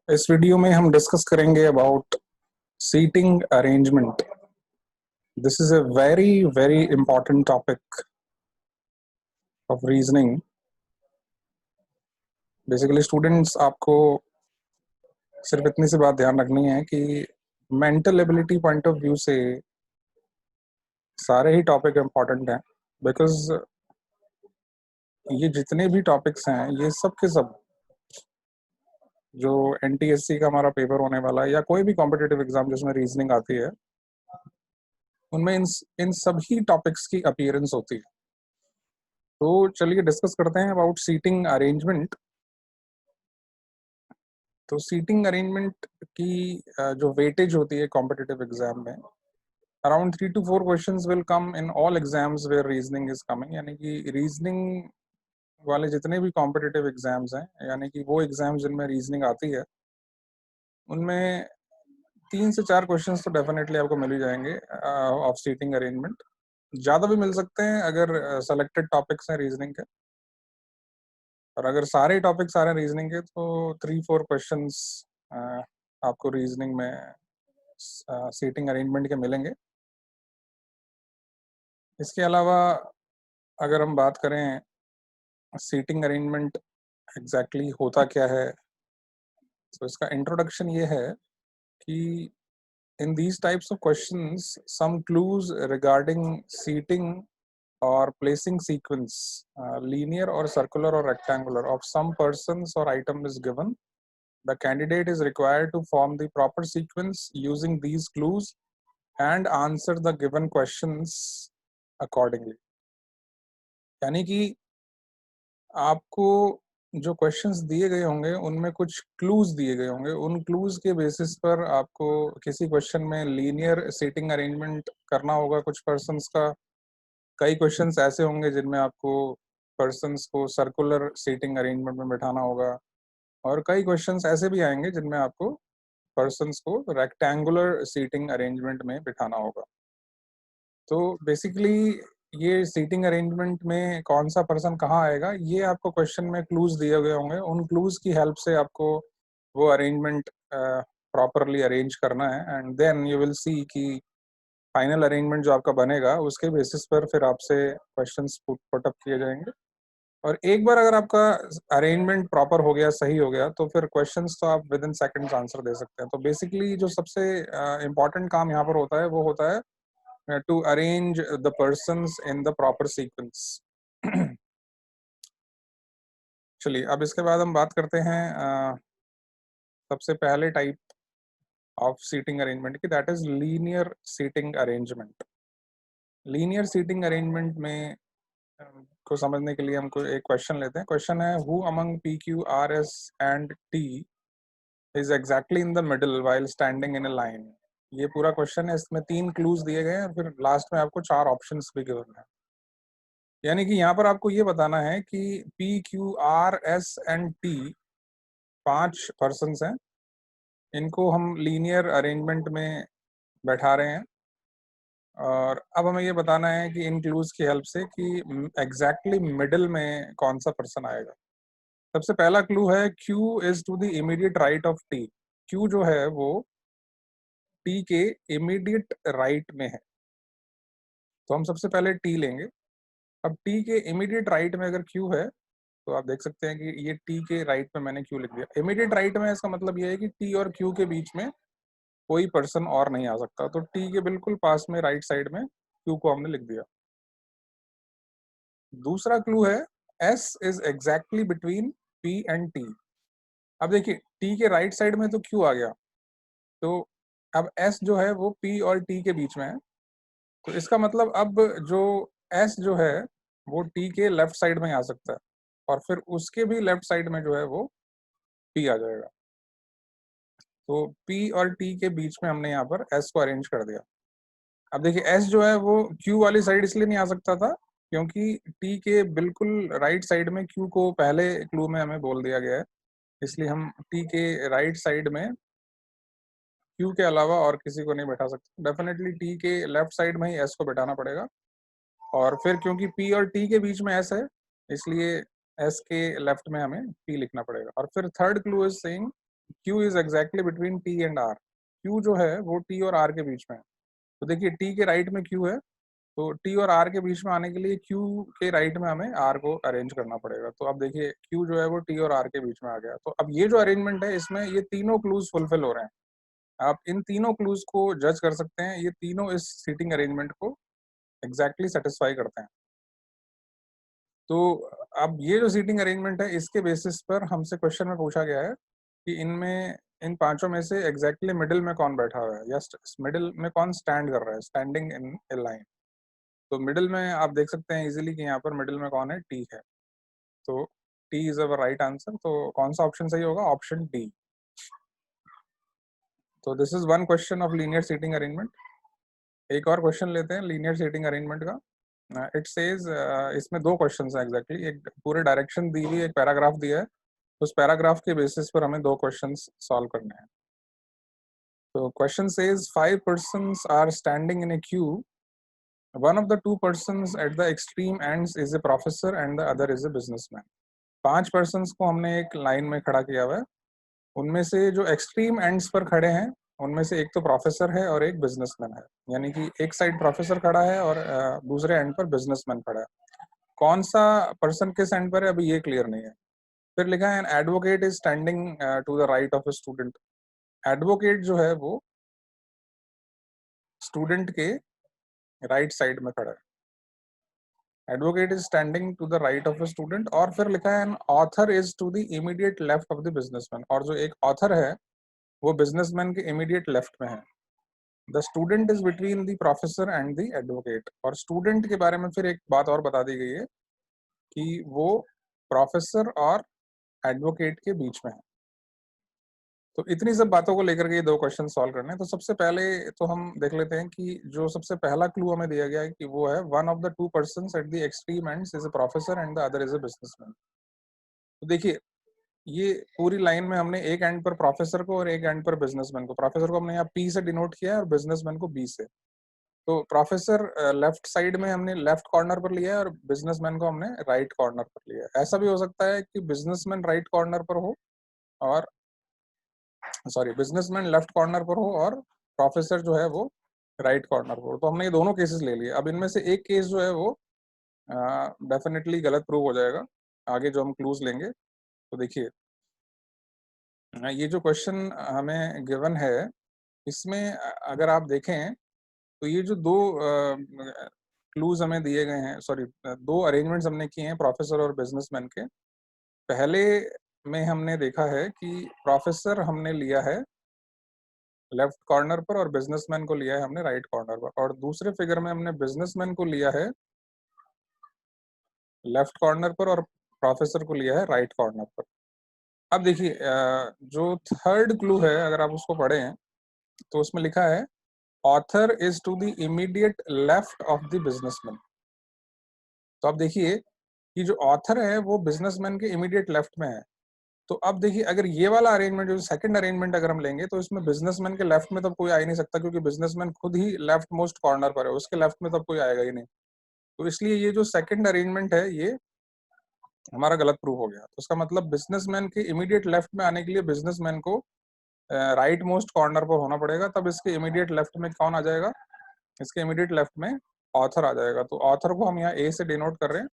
इस वीडियो में हम डिस्कस करेंगे about seating arrangement. This is a very very important topic of reasoning. Basically students, आपको सिर्फ इतनी सी बात ध्यान रखनी है कि mental ability point of view से सारे ही टॉपिक इंपॉर्टेंट हैं, बिकॉज ये जितने भी टॉपिक्स हैं ये सब के सब जो एनटीएससी का हमारा पेपर होने वाला है या कोई भी कॉम्पिटिटिव एग्जाम जिसमें रीजनिंग आती है, उनमें इन सभी टॉपिक्स की अपीयरेंस होती है। तो चलिए डिस्कस करते हैं अबाउट सीटिंग अरेंजमेंट। तो सीटिंग अरेंजमेंट की जो वेटेज होती है कॉम्पिटिटिव एग्जाम में, around 3 to 4 questions will come in all exams where reasoning is coming. यानी कि रीजनिंग वाले जितने भी कॉम्पिटिटिव एग्जाम्स हैं, यानी कि वो एग्जाम्स जिनमें रीजनिंग आती है, उनमें 3 से 4 क्वेश्चंस तो डेफिनेटली आपको मिल ही जाएंगे ऑफ सीटिंग अरेंजमेंट। ज़्यादा भी मिल सकते हैं अगर सेलेक्टेड टॉपिक्स हैं रीजनिंग के, और अगर सारे टॉपिक सारे रीजनिंग के तो 3-4 क्वेश्चंस आपको रीजनिंग में सीटिंग अरेंजमेंट के मिलेंगे। इसके अलावा अगर हम बात करें सीटिंग अरेंजमेंट एग्जैक्टली होता क्या है, तो इसका इंट्रोडक्शन ये है कि in these types of questions some clues regarding seating or placing sequence, linear or circular or rectangular, of some persons or item is given. The candidate is required to form the proper sequence using these clues and answer the given questions accordingly. यानी कि आपको जो questions दिए गए होंगे उनमें कुछ clues दिए गए होंगे, उन क्लूज के बेसिस पर आपको किसी क्वेश्चन में लीनियर सीटिंग अरेंजमेंट करना होगा कुछ पर्सन्स का। कई क्वेश्चंस ऐसे होंगे जिनमें आपको पर्सन्स को सर्कुलर सीटिंग अरेंजमेंट में बैठाना होगा, और कई क्वेश्चंस ऐसे भी आएंगे जिनमें आपको पर्सन्स को रेक्टेंगुलर सीटिंग अरेंजमेंट में बिठाना होगा। तो बेसिकली ये सीटिंग अरेंजमेंट में कौन सा पर्सन कहाँ आएगा, ये आपको क्वेश्चन में क्लूज दिए गए होंगे। उन क्लूज की हेल्प से आपको वो अरेंजमेंट प्रॉपरली अरेंज करना है, and then you will see कि फाइनल अरेंजमेंट जो आपका बनेगा उसके बेसिस पर फिर आपसे क्वेश्चंस पुट अप किए जाएंगे। और एक बार अगर आपका अरेंजमेंट प्रॉपर हो गया, सही हो गया, तो फिर क्वेश्चंस तो आप विद इन सेकंड्स आंसर दे सकते हैं। तो बेसिकली जो सबसे इम्पॉर्टेंट काम यहाँ पर होता है वो होता है to arrange the persons in the proper sequence. चलिए अब इसके बाद हम बात करते हैं सबसे पहले टाइप ऑफ सीटिंग अरेंजमेंट की, that is linear seating arrangement. Linear seating arrangement में को समझने के लिए हमको एक क्वेश्चन लेते हैं। क्वेश्चन है, who among P Q R S and T is exactly in the middle while standing in a line. ये पूरा क्वेश्चन है, इसमें 3 क्लूज दिए गए हैं और फिर लास्ट में आपको 4 ऑप्शंस भी गिवन है। यानी कि यहाँ पर आपको ये बताना है कि P Q R S and T 5 persons हैं, इनको हम लीनियर अरेंजमेंट में बैठा रहे हैं, और अब हमें ये बताना है कि इन क्लूज की हेल्प से कि एग्जैक्टली मिडिल में कौन सा पर्सन आएगा। सबसे पहला क्लू है, Q is to the immediate right of T। Q जो है वो T के इमीडिएट राइट में है, तो हम सबसे पहले T लेंगे। अब T के इमीडिएट राइट में अगर Q है तो आप देख सकते हैं कि ये T के राइट में मैंने Q लिख दिया। इमीडिएट राइट में इसका मतलब ये है कि T और Q के बीच में कोई पर्सन और नहीं आ सकता, तो T के बिल्कुल पास में राइट साइड में Q को हमने लिख दिया। दूसरा क्लू है, S is exactly between P and T। अब देखिए T के राइट साइड में तो Q आ गया, तो अब S जो है वो P और T के बीच में है, तो इसका मतलब अब जो S जो है वो T के लेफ्ट साइड में आ सकता है, और फिर उसके भी लेफ्ट साइड में जो है वो P आ जाएगा। तो P और T के बीच में हमने यहाँ पर S को अरेंज कर दिया। अब देखिए S जो है वो Q वाली साइड इसलिए नहीं आ सकता था क्योंकि T के बिल्कुल राइट साइड में Q को पहले क्लू में हमें बोल दिया गया है, इसलिए हम T के राइट साइड में Q के अलावा और किसी को नहीं बैठा सकते। डेफिनेटली T के लेफ्ट साइड में ही S को बैठाना पड़ेगा, और फिर क्योंकि P और T के बीच में S है इसलिए एस के लेफ्ट में हमें टी लिखना पड़ेगा। और फिर third clue is saying Q is exactly between T and R. Q जो है वो टी और आर के बीच में है। तो देखिए टी के राइट में क्यू है, तो टी और आर के बीच में आने के लिए क्यू के राइट में हमें आर को अरेंज करना पड़ेगा। तो अब देखिए क्यू जो है वो टी और आर के बीच में आ गया। तो अब ये जो अरेंजमेंट है इसमें ये तीनों क्लूज फुलफिल हो रहे हैं। आप इन तीनों क्लूज को जज कर सकते हैं, ये तीनों इस सीटिंग अरेंजमेंट को एग्जैक्टली सेटिस्फाई करते हैं। तो अब ये जो सीटिंग अरेंजमेंट है इसके बेसिस पर हमसे क्वेश्चन में पूछा गया है कि इनमें इन पांचों में से एग्जैक्टली मिडिल में कौन बैठा हुआ है या मिडिल में कौन स्टैंड कर रहा है, स्टैंडिंग इन ए लाइन। तो मिडिल में आप देख सकते हैं इजीली कि यहाँ पर मिडिल में कौन है, टी है। तो T is our right answer. तो कौन सा ऑप्शन सही होगा, ऑप्शन डी। तो this is one question of linear seating arrangement. एक और क्वेश्चन लेते हैं लीनियर सीटिंग अरेंजमेंट का। इट सेज इसमें दो क्वेश्चन है एग्जैक्टली, एक पूरे डायरेक्शन दी हुई, एक पैराग्राफ दिया है। उस पैराग्राफ के बेसिस पर हमें दो क्वेश्चंस सॉल्व करने हैं। तो question says 5 persons are standing in a queue, one of the 2 persons at the extreme ends is a professor and the other is a businessman. 5 persons को हमने एक लाइन में खड़ा किया हुआ है, उनमें से जो एक्सट्रीम एंड्स पर खड़े हैं उनमें से एक तो प्रोफेसर है और एक बिजनेसमैन है। यानी कि एक साइड प्रोफेसर खड़ा है और दूसरे एंड पर बिजनेसमैन खड़ा है। कौन सा पर्सन किस एंड पर है अभी ये क्लियर नहीं है। फिर लिखा है an advocate is standing to the right of a student. Advocate जो है वो स्टूडेंट के राइट साइड में खड़ा है। Advocate is standing to the right of a student. और फिर लिखा है an author is to the immediate left of the businessman. और जो एक ऑथर है वो बिजनेसमैन के इमीडिएट लेफ्ट में है। The student is between the professor and the advocate. और स्टूडेंट के बारे में फिर एक बात और बता दी गई है कि वो प्रोफेसर और एडवोकेट के बीच में है। तो इतनी सब बातों को लेकर के ये दो क्वेश्चन सॉल्व करने हैं। तो सबसे पहले तो हम देख लेते हैं कि जो सबसे पहला क्लू हमें दिया गया है कि वो है one of the 2 persons at the extreme ends is a professor and the other is a businessman. तो देखिए ये पूरी लाइन में हमने एक एंड पर प्रोफेसर को और एक एंड पर बिजनेसमैन को, प्रोफेसर को हमने यहाँ पी से डिनोट किया है और बिजनेसमैन को बी से। तो प्रोफेसर लेफ्ट साइड में हमने लेफ्ट कॉर्नर पर लिया है और बिजनेसमैन को हमने राइट कॉर्नर पर लिया है। ऐसा भी हो सकता है कि बिजनेसमैन राइट कॉर्नर पर हो और बिजनेसमैन लेफ्ट कॉर्नर पर हो और प्रोफेसर जो है वो राइट कॉर्नर पर हो। तो हमने ये दोनों केसेस ले लिए। अब इनमें से एक केस जो है वो डेफिनेटली गलत प्रूव हो जाएगा आगे जो हम क्लूज लेंगे। तो देखिए ये जो क्वेश्चन हमें गिवन है इसमें अगर आप देखें तो ये जो दो क्लूज हमें दिए गए हैं, दो अरेंजमेंट्स हमने किए हैं प्रोफेसर और बिजनेसमैन के। पहले में हमने देखा है कि प्रोफेसर हमने लिया है लेफ्ट कॉर्नर पर और बिजनेसमैन को लिया है हमने राइट कॉर्नर पर, और दूसरे फिगर में हमने बिजनेसमैन को लिया है लेफ्ट कॉर्नर पर और प्रोफेसर को लिया है राइट कॉर्नर पर। अब देखिए जो थर्ड क्लू है अगर आप उसको पढ़ें तो उसमें लिखा है author is to the immediate left of the businessman. तो अब देखिए कि जो ऑथर है वो बिजनेसमैन के इमीडिएट लेफ्ट में है। तो अब देखिए अगर ये वाला अरेंजमेंट जो सेकंड अरेंजमेंट अगर हम लेंगे तो इसमें बिजनेसमैन के लेफ्ट में तब कोई आ ही नहीं सकता, क्योंकि बिजनेसमैन खुद ही लेफ्ट मोस्ट कॉर्नर पर है, उसके लेफ्ट में तब कोई आएगा ही नहीं। तो इसलिए ये जो सेकंड अरेंजमेंट है ये हमारा गलत प्रूव हो गया। तो उसका मतलब बिजनेसमैन के इमीडिएट लेफ्ट में आने के लिए बिजनेसमैन को राइट मोस्ट कॉर्नर पर होना पड़ेगा, तब इसके इमीडिएट लेफ्ट में कौन आ जाएगा, इसके इमीडिएट लेफ्ट में ऑथर आ जाएगा। तो ऑथर को हम यहाँ ए से डिनोट कर रहे हैं।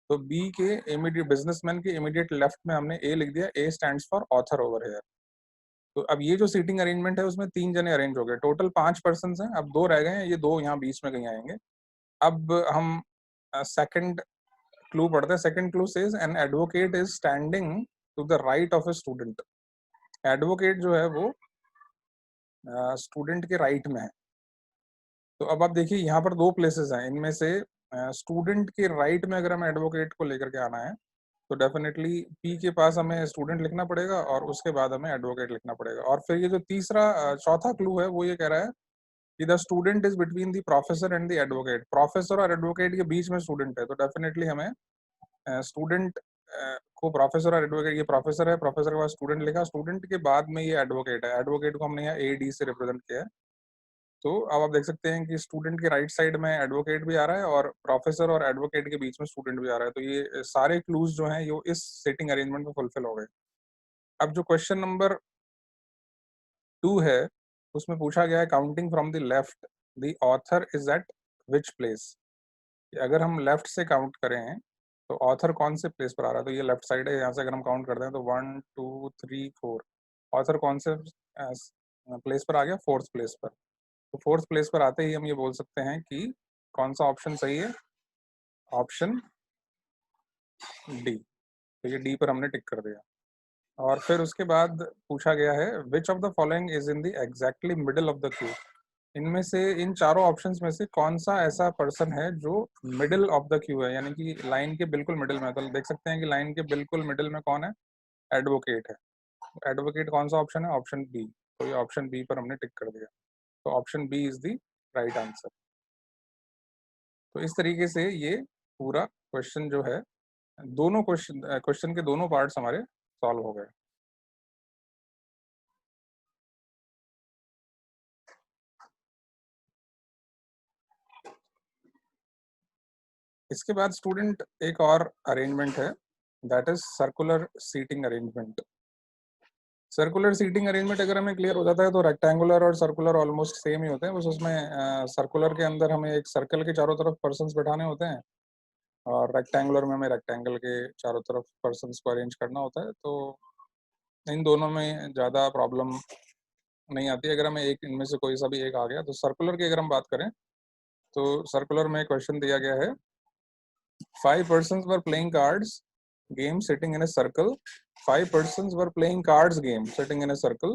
तो बी के इमीडिएट बिजनेसमैन के इमीडिएट लेफ्ट में हमने ए लिख दिया, ए stands for author over here. तो अब ये जो सीटिंग अरेंजमेंट है उसमें 3 जने अरेंज हो गए, टोटल 5 पर्सन हैं, अब 2 रह गए हैं, ये 2 यहाँ बीच में कहीं आएंगे। अब हम सेकंड क्लू पढ़ते हैं। Second clue says an advocate is standing to the right of a student. Advocate जो है वो स्टूडेंट के राइट में है। तो अब आप देखिए यहाँ पर 2 प्लेसेस हैं, इनमें से स्टूडेंट के राइट में अगर हमें एडवोकेट को लेकर के आना है तो डेफिनेटली पी के पास हमें स्टूडेंट लिखना पड़ेगा और उसके बाद हमें एडवोकेट लिखना पड़ेगा। और फिर ये जो तीसरा चौथा क्लू है वो ये कह रहा है कि the student is between the professor and the advocate. Professor और एडवोकेट के बीच में स्टूडेंट है, तो डेफिनेटली हमें स्टूडेंट को प्रोफेसर और एडवोकेट, ये प्रोफेसर है, प्रोफेसर के बाद स्टूडेंट लिखा, स्टूडेंट के बाद में ये एडवोकेट है, एडवोकेट को हमने यहाँ ए डी से रिप्रेजेंट किया है। तो अब आप देख सकते हैं कि स्टूडेंट के राइट साइड में एडवोकेट भी आ रहा है और प्रोफेसर और एडवोकेट के बीच में स्टूडेंट भी आ रहा है। तो ये सारे क्लूज जो हैं ये इस सीटिंग अरेंजमेंट में फुलफिल हो गए। अब जो क्वेश्चन नंबर 2 है उसमें पूछा गया है counting from the left the author is eight which place. अगर हम लेफ्ट से काउंट करें तो ऑथर कौन से प्लेस पर आ रहा है, तो ये लेफ्ट साइड है। यहाँ से अगर हम काउंट करते हैं तो 1 2 3 4, ऑथर कौन से प्लेस पर आ गया, फोर्थ प्लेस पर। तो फोर्थ प्लेस पर आते ही हम ये बोल सकते हैं कि कौन सा ऑप्शन सही है, ऑप्शन डी। तो ये डी पर हमने टिक कर दिया। और फिर उसके बाद पूछा गया है which of the following is in the exactly middle of the Q. इनमें से इन चारों ऑप्शंस में से कौन सा ऐसा पर्सन है जो मिडिल ऑफ द क्यू है, यानी कि लाइन के बिल्कुल मिडिल में है। तो देख सकते हैं कि लाइन के बिल्कुल मिडिल में कौन है, एडवोकेट है। एडवोकेट कौन सा ऑप्शन है, ऑप्शन बी। तो ये ऑप्शन बी पर हमने टिक कर दिया। तो option B is the right answer. तो इस तरीके से ये पूरा क्वेश्चन जो है, दोनों क्वेश्चन के दोनों पार्ट्स हमारे सॉल्व हो गए। इसके बाद स्टूडेंट एक और अरेंजमेंट है, that is circular seating arrangement. Circular seating arrangement अगर हमें क्लियर हो जाता है तो रेक्टेंगुलर और सर्कुलर ऑलमोस्ट सेम ही होते हैं। बस उसमें सर्कुलर के अंदर हमें एक सर्कल के चारों तरफ पर्सन्स बैठाने होते हैं और रेक्टेंगुलर में हमें रेक्टेंगल के चारों तरफ पर्सन्स को अरेंज करना होता है। तो इन दोनों में ज़्यादा प्रॉब्लम नहीं आती अगर हमें एक इनमें से कोई सा भी एक आ गया। तो सर्कुलर की अगर हम बात करें तो सर्कुलर में क्वेश्चन दिया गया है 5 persons were playing cards game sitting in a circle. 5 persons were playing cards game sitting in a circle,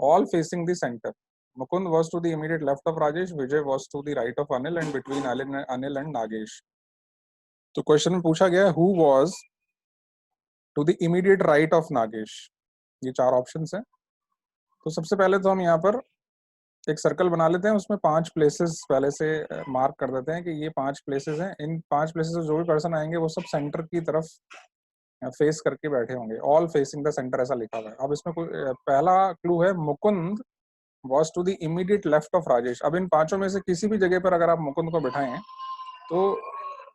all facing the center. Mukund was to the immediate left of Rajesh, Vijay was to the right of Anil, and between Anil and Nagesh. तो question में पूछा गया who was to the immediate right of Nagesh. ये चार options हैं। तो सबसे पहले तो हम यहाँ पर एक सर्कल बना लेते हैं, उसमें 5 प्लेसेस पहले से मार्क कर देते हैं कि ये 5 प्लेसेस हैं। इन 5 प्लेसेस से जो भी पर्सन आएंगे वो सब सेंटर की तरफ फेस करके बैठे होंगे, ऑल फेसिंग द सेंटर ऐसा लिखा हुआ है। अब इसमें कोई पहला क्लू है Mukund was to the immediate left of Rajesh. अब इन पांचों में से किसी भी जगह पर अगर आप मुकुंद को बिठाएं तो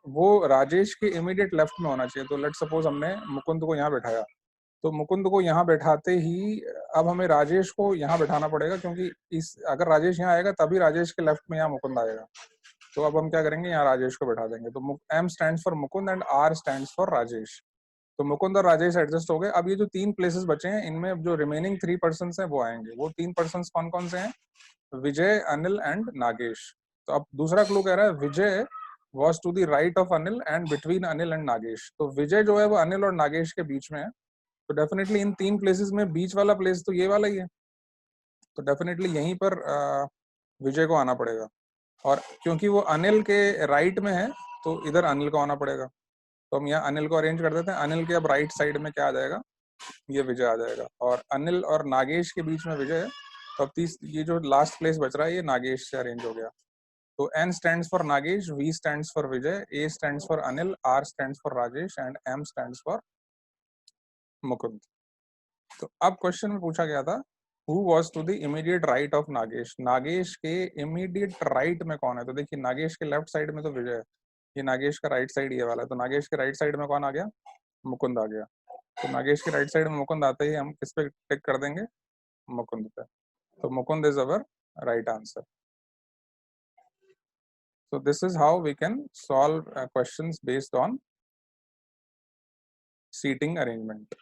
वो राजेश के इमीडिएट लेफ्ट में होना चाहिए। तो लेट सपोज हमने मुकुंद को यहाँ बैठाया, तो मुकुंद को यहाँ बैठाते ही अब हमें राजेश को यहाँ बैठाना पड़ेगा, क्योंकि इस अगर राजेश यहाँ आएगा तभी राजेश के लेफ्ट में यहाँ मुकुंद आएगा। तो अब हम क्या करेंगे, यहाँ राजेश को बैठा देंगे। तो M stands for Mukund and R stands for Rajesh. तो मुकुंद और राजेश एडजस्ट हो गए। अब ये जो 3 प्लेसेस बचे हैं इनमें जो रिमेनिंग 3 पर्सन हैं वो आएंगे। वो 3 पर्सन कौन कौन से हैं, विजय, अनिल एंड नागेश। तो अब दूसरा क्लू कह रहा है Vijay was to the right of Anil and between Anil and Nagesh. तो विजय जो है वो अनिल और नागेश के बीच में है। तो डेफिनेटली इन 3 प्लेसेस में बीच वाला प्लेस तो ये वाला ही है। तो डेफिनेटली यहीं पर विजय को आना पड़ेगा। और क्योंकि वो अनिल के राइट में है तो इधर अनिल को आना पड़ेगा। तो हम यहाँ अनिल को अरेंज कर देते हैं। अनिल के अब राइट साइड में क्या आ जाएगा, ये विजय आ जाएगा। और अनिल और नागेश के बीच में विजय है। तो अब ये जो लास्ट प्लेस बच रहा है ये नागेश से अरेंज हो गया। तो N stands for Nagesh, V stands for Vijay, A stands for Anil, R stands for Rajesh and M stands for Mukund. तो अब क्वेश्चन में पूछा गया था who was to the immediate right of Nagesh. Nagesh के इमीडिएट राइट में कौन है। तो देखिए नागेश के लेफ्ट साइड में तो विजय है, ये नागेश का राइट साइड ये वाला है। तो नागेश के राइट साइड में कौन आ गया, मुकुंद आ गया। तो नागेश के राइट साइड में मुकुंद आते ही हम किस पे टिक कर देंगे, मुकुंद पे। तो Mukund is our right answer. So this is how we can solve questions based on seating arrangement.